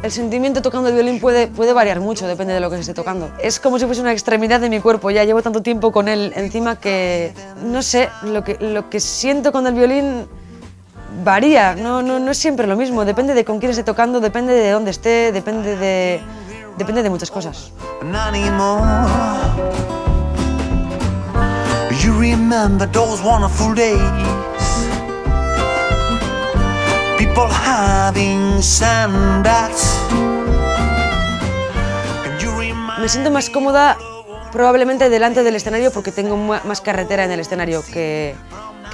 El sentimiento tocando el violín puede variar mucho, depende de lo que se esté tocando. Es como si fuese una extremidad de mi cuerpo, ya llevo tanto tiempo con él encima que, no sé, lo que siento con el violín varía, no es siempre lo mismo, depende de con quién esté tocando, depende de dónde esté, depende de muchas cosas. You remember those wonderful days, people having sandbats. Me siento más cómoda probablemente delante del escenario porque tengo más carretera en el escenario que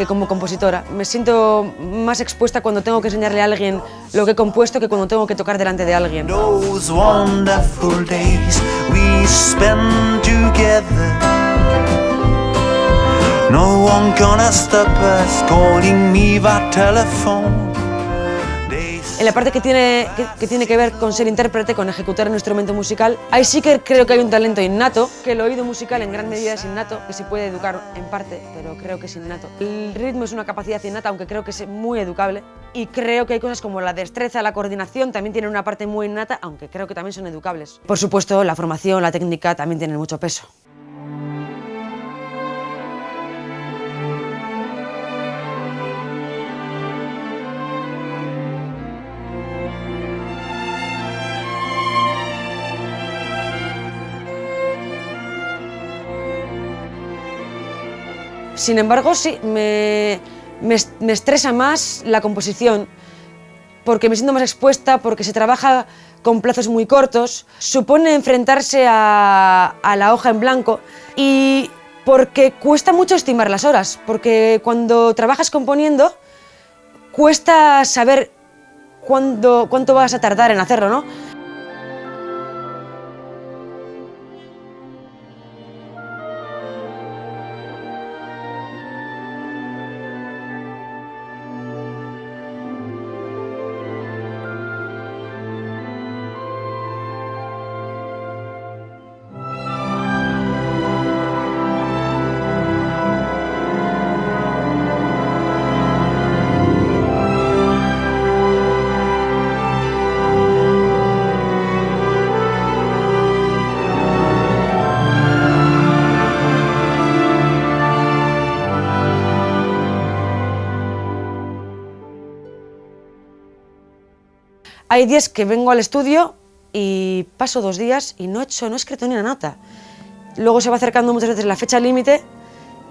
como compositora. Me siento más expuesta cuando tengo que enseñarle a alguien lo que he compuesto que cuando tengo que tocar delante de alguien. Those wonderful days we spend together. No one gonna stop us calling me by telephone. En la parte que tiene que ver con ser intérprete, con ejecutar un instrumento musical, ahí sí que creo que hay un talento innato, que el oído musical en gran medida es innato, que se puede educar en parte, pero creo que es innato. El ritmo es una capacidad innata, aunque creo que es muy educable, y creo que hay cosas como la destreza, la coordinación, también tienen una parte muy innata, aunque creo que también son educables. Por supuesto, la formación, la técnica también tienen mucho peso. Sin embargo, sí, me estresa más la composición, porque me siento más expuesta, porque se trabaja con plazos muy cortos, supone enfrentarse a la hoja en blanco y porque cuesta mucho estimar las horas, porque cuando trabajas componiendo cuesta saber cuánto vas a tardar en hacerlo, ¿no? Hay días que vengo al estudio y paso 2 días y no he escrito ni una nota. Luego se va acercando muchas veces la fecha límite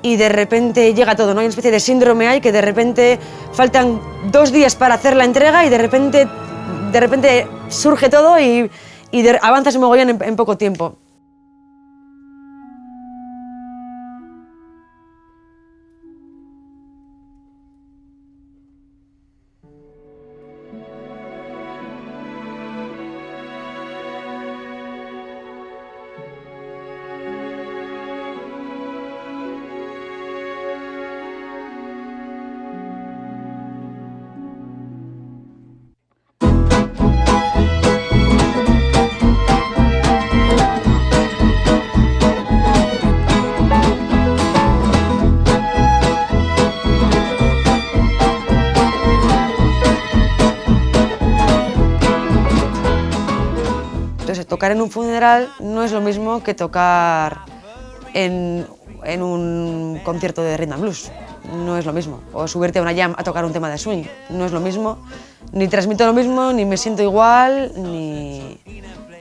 y de repente llega todo, ¿no? Hay una especie de síndrome ahí que de repente faltan 2 días para hacer la entrega y de repente surge todo y avanzas un mogollón en poco tiempo. Entonces, tocar en un funeral no es lo mismo que tocar en un concierto de rhythm and blues, no es lo mismo. O subirte a una jam a tocar un tema de swing, no es lo mismo. Ni transmito lo mismo, ni me siento igual, ni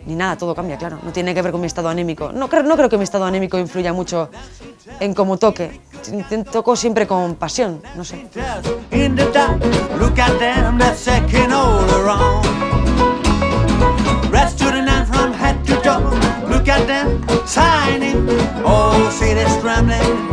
nada, todo cambia, claro. No tiene que ver con mi estado anímico. No creo que mi estado anímico influya mucho en cómo toque. Toco siempre con pasión, no sé. Look at them signing, oh, say they're scrambling.